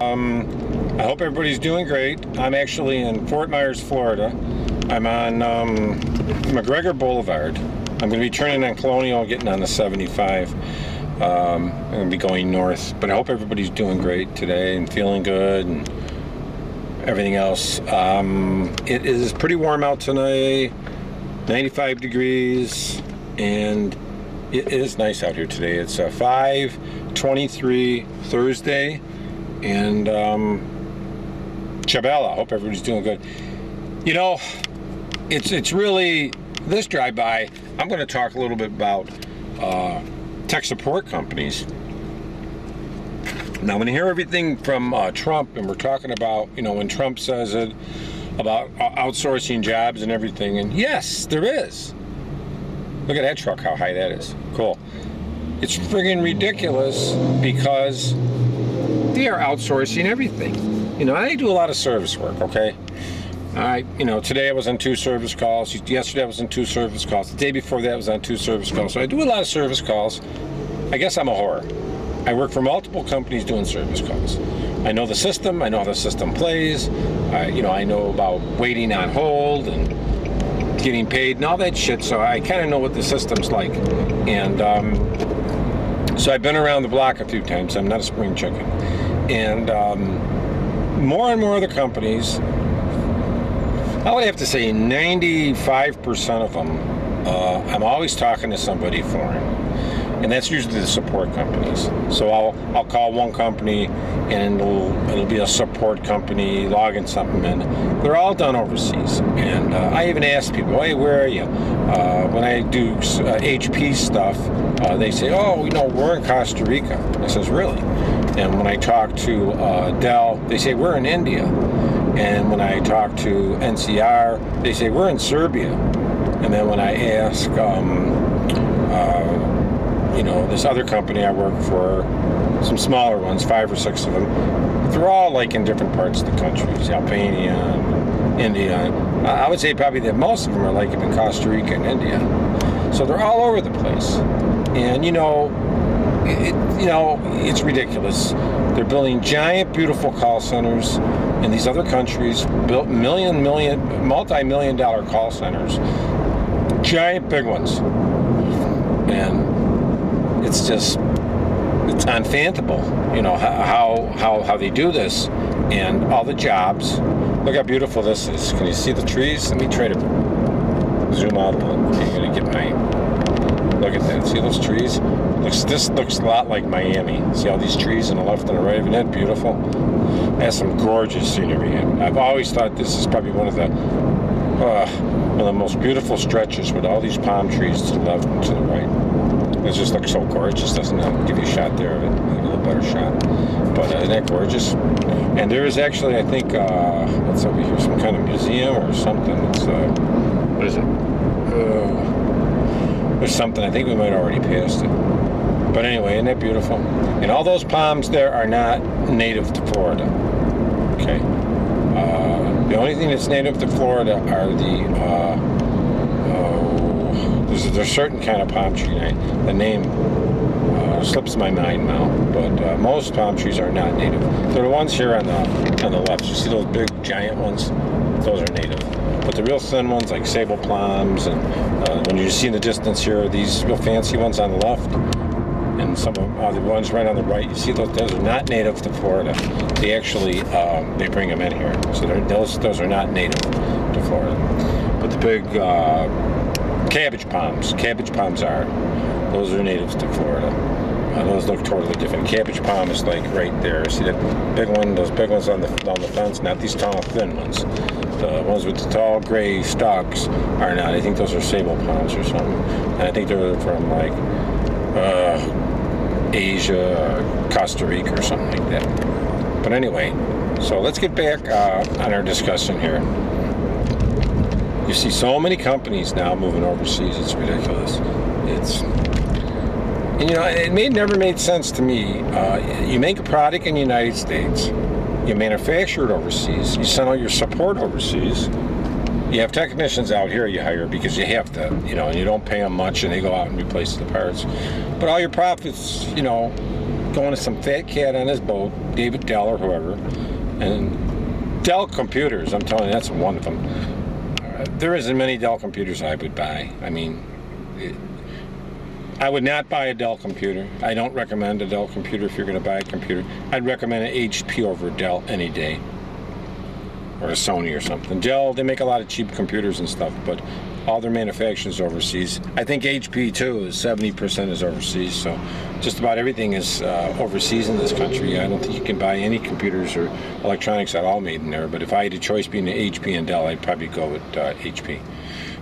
I hope everybody's doing great. I'm actually in Fort Myers, Florida. I'm on McGregor Boulevard. I'm going to be turning on Colonial, getting on the 75. I'm going to be going north, but I hope everybody's doing great today and feeling good and everything else. It is pretty warm out tonight, 95 degrees, and it is nice out here today. It's 5/23 Thursday, and Chabela. I hope everybody's doing good. You know, it's really, this drive-by, I'm going to talk a little bit about tech support companies. Now, when you hear everything from Trump, and we're talking about, you know, when Trump says it about outsourcing jobs and everything, and yes, there is. Look at that truck, how high that is. Cool. It's friggin' ridiculous because they are outsourcing everything. You know, I do a lot of service work, okay? You know, today I was on 2 service calls. Yesterday I was on 2 service calls. The day before that I was on 2 service calls. So I do a lot of service calls. I guess I'm a whore. I work for multiple companies doing service calls. I know the system. I know how the system plays. You know, I know about waiting on hold and getting paid and all that shit. So I kind of know what the system's like. And so I've been around the block a few times. I'm not a spring chicken. And more and more of the companies, I would have to say 95% of them, I'm always talking to somebody foreign, and that's usually the support companies. So I'll call one company, and it'll be a support company logging something in. They're all done overseas, and I even ask people, hey, where are you? When I do HP stuff, they say, oh, you know, we're in Costa Rica. I says, really? And when I talk to Dell, they say, we're in India. And when I talk to NCR, they say, we're in Serbia. And then when I ask, you know, this other company I work for, some smaller ones, 5 or 6 of them, they're all like in different parts of the country, Albania, India. I would say probably that most of them are like in Costa Rica and India. So they're all over the place. And, you know, it's ridiculous. They're building giant, beautiful call centers in these other countries, built multi-million-dollar call centers, giant, big ones, and it's just, it's unfathomable, you know, how they do this, and all the jobs. Look how beautiful this is. Can you see the trees? Let me try to zoom out a little. Okay, you're gonna get my. Look at that. See those trees? This looks a lot like Miami. See all these trees on the left and the right? Isn't that beautiful? It has some gorgeous scenery. I've always thought this is probably one of the most beautiful stretches with all these palm trees to the left and to the right. It just looks so gorgeous, doesn't it? I'll give you a shot there of it, a little better shot. But isn't that gorgeous? And there is actually, I think, what's over here? Some kind of museum or something. It's what is it? There's something, I think we might have already passed it. But anyway, isn't that beautiful? And all those palms there are not native to Florida. Okay. The only thing that's native to Florida are the, there's a certain kind of palm tree. The name slips my mind now, but most palm trees are not native. They're the ones here on the left. You see those big giant ones? Those are native. But the real thin ones, like sable plums, and when you see in the distance here, these real fancy ones on the left, and some of the ones right on the right, you see those are not native to Florida. They actually, they bring them in here. So those are not native to Florida. But the big cabbage palms are. Those are natives to Florida. Those look totally different. Cabbage palm is like right there. See that big one? Those big ones on the fence. Not these tall, thin ones. The ones with the tall gray stalks are not. I think those are sable palms or something. And I think they're from like Asia, or Costa Rica, or something like that. But anyway, so let's get back on our discussion here. You see so many companies now moving overseas. It's ridiculous. And you know, it never made sense to me. You make a product in the United States, you manufacture it overseas, you send all your support overseas, you have technicians out here you hire because you have to, you know, and you don't pay them much and they go out and replace the parts. But all your profits, you know, going to some fat cat on his boat, David Dell or whoever, and Dell computers, I'm telling you, that's one of them. There isn't many Dell computers I would buy. I mean, I would not buy a Dell computer. I don't recommend a Dell computer if you're going to buy a computer. I'd recommend an HP over Dell any day, or a Sony or something. Dell, they make a lot of cheap computers and stuff, but all their manufacturing is overseas. I think HP too is 70% is overseas, so just about everything is overseas in this country. I don't think you can buy any computers or electronics at all made in there, but if I had a choice between HP and Dell, I'd probably go with HP.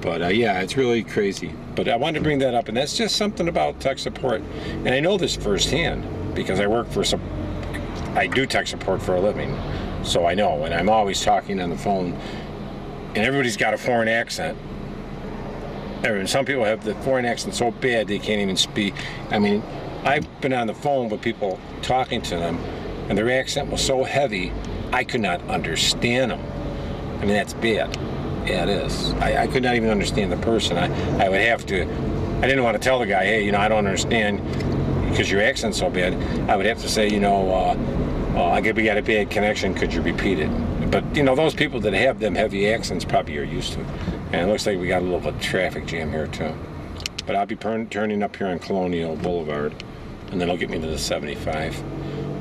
But yeah, it's really crazy. But I wanted to bring that up, and that's just something about tech support. And I know this firsthand because I work for I do tech support for a living, so I know. And I'm always talking on the phone, and everybody's got a foreign accent. Some people have the foreign accent so bad they can't even speak. I mean, I've been on the phone with people talking to them, and their accent was so heavy, I could not understand them. I mean, that's bad. Yeah, it is. I could not even understand the person. I would have to, I didn't want to tell the guy, hey, I don't understand because your accent's so bad. I would have to say, I guess we got a bad connection, could you repeat it? But, those people that have them heavy accents probably are used to it. And it looks like we got a little bit of traffic jam here, too. But I'll be turning up here on Colonial Boulevard, and then it'll get me to the 75.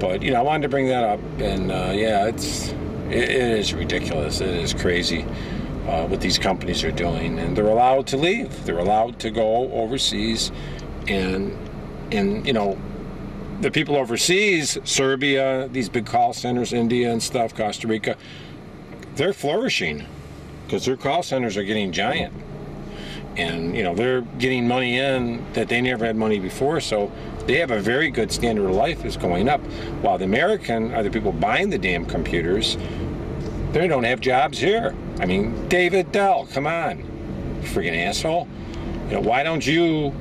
But, I wanted to bring that up, and, yeah, it is ridiculous. It is crazy. What these companies are doing, and they're allowed to leave. They're allowed to go overseas, and the people overseas, Serbia, these big call centers, India and stuff, Costa Rica, they're flourishing because their call centers are getting giant, and they're getting money in that they never had money before, so they have a very good standard of life is going up, while the American are the people buying the damn computers. They don't have jobs here. I mean, David Dell, come on, friggin' asshole. Why don't you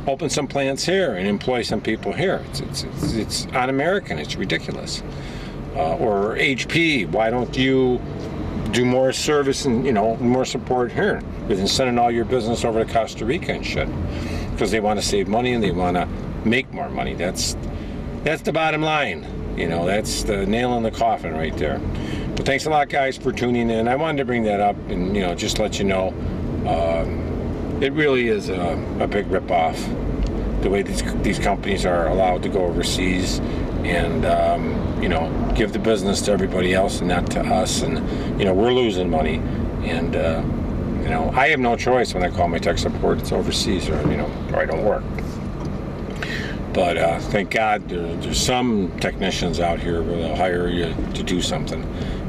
open some plants here and employ some people here? It's un-American. It's ridiculous. Or HP, why don't you do more service and more support here, rather than sending all your business over to Costa Rica and shit? Because they want to save money and they want to make more money. That's the bottom line. That's the nail in the coffin right there. But thanks a lot, guys, for tuning in. I wanted to bring that up and, just let you know it really is a big ripoff, the way these companies are allowed to go overseas and, give the business to everybody else and not to us. And, we're losing money. And, I have no choice when I call my tech support. It's overseas or I don't work. But thank God there's some technicians out here where they'll hire you to do something.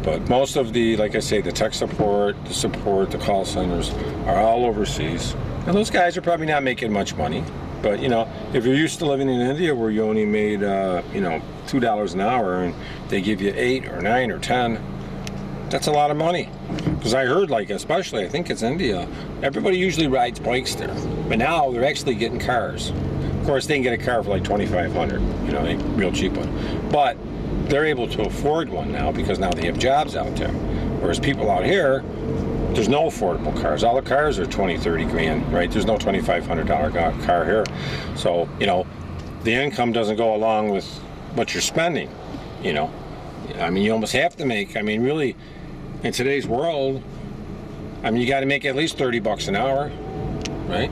But most of like I say, the tech support, the call centers are all overseas. And those guys are probably not making much money. But, if you're used to living in India where you only made, $2 an hour and they give you 8 or 9 or 10, that's a lot of money. Because I heard, especially, I think it's India, everybody usually rides bikes there. But now they're actually getting cars. Of course, they can get a car for like $2,500, a real cheap one. But they're able to afford one now because now they have jobs out there. Whereas people out here, there's no affordable cars. All the cars are 20, 30 grand, right? There's no $2,500 car here. So, the income doesn't go along with what you're spending, I mean, you almost have to make, really, in today's world, you got to make at least $30 an hour, right?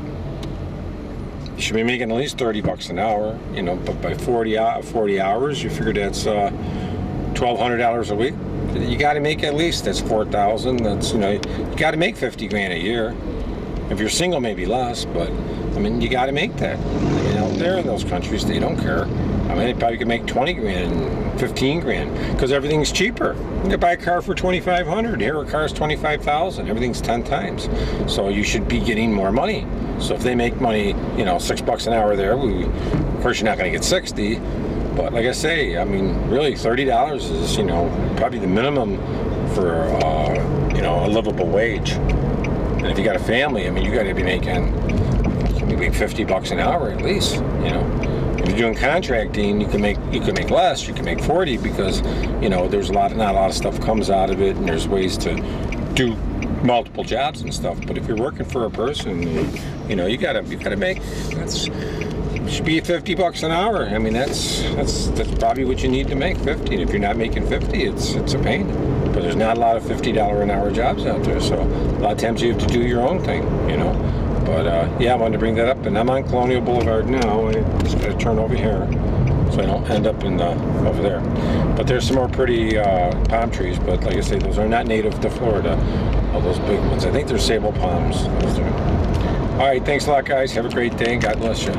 You should be making at least $30 an hour, but by 40 hours, you figure that's $1,200 a week. You got to make at least, that's $4,000. That's, you got to make 50 grand a year. If you're single, maybe less, but you got to make that. Out there in those countries, they don't care. They probably could make 20 grand, 15 grand, because everything's cheaper. You can buy a car for $2,500. Here, a car's $25,000. Everything's 10 times. So you should be getting more money. So if they make money, $6 an hour there, of course you're not going to get 60. But like I say, really $30 is, probably the minimum for, a livable wage. And if you got a family, you got to be making maybe $50 an hour at least, If you're doing contracting, you can make less. You can make 40 because there's not a lot of stuff comes out of it, and there's ways to do multiple jobs and stuff. But if you're working for a person, you gotta make. should be 50 bucks an hour. I mean, that's probably what you need to make, 50. And if you're not making 50, it's a pain. But there's not a lot of $50 an hour jobs out there, so a lot of times you have to do your own thing, you know. But yeah, I wanted to bring that up, and I'm on Colonial Boulevard now. I just got to turn over here so I don't end up in over there. But there's some more pretty palm trees, but like I say, those are not native to Florida. All those big ones. I think they're sable palms. All right, thanks a lot, guys. Have a great day, and God bless you.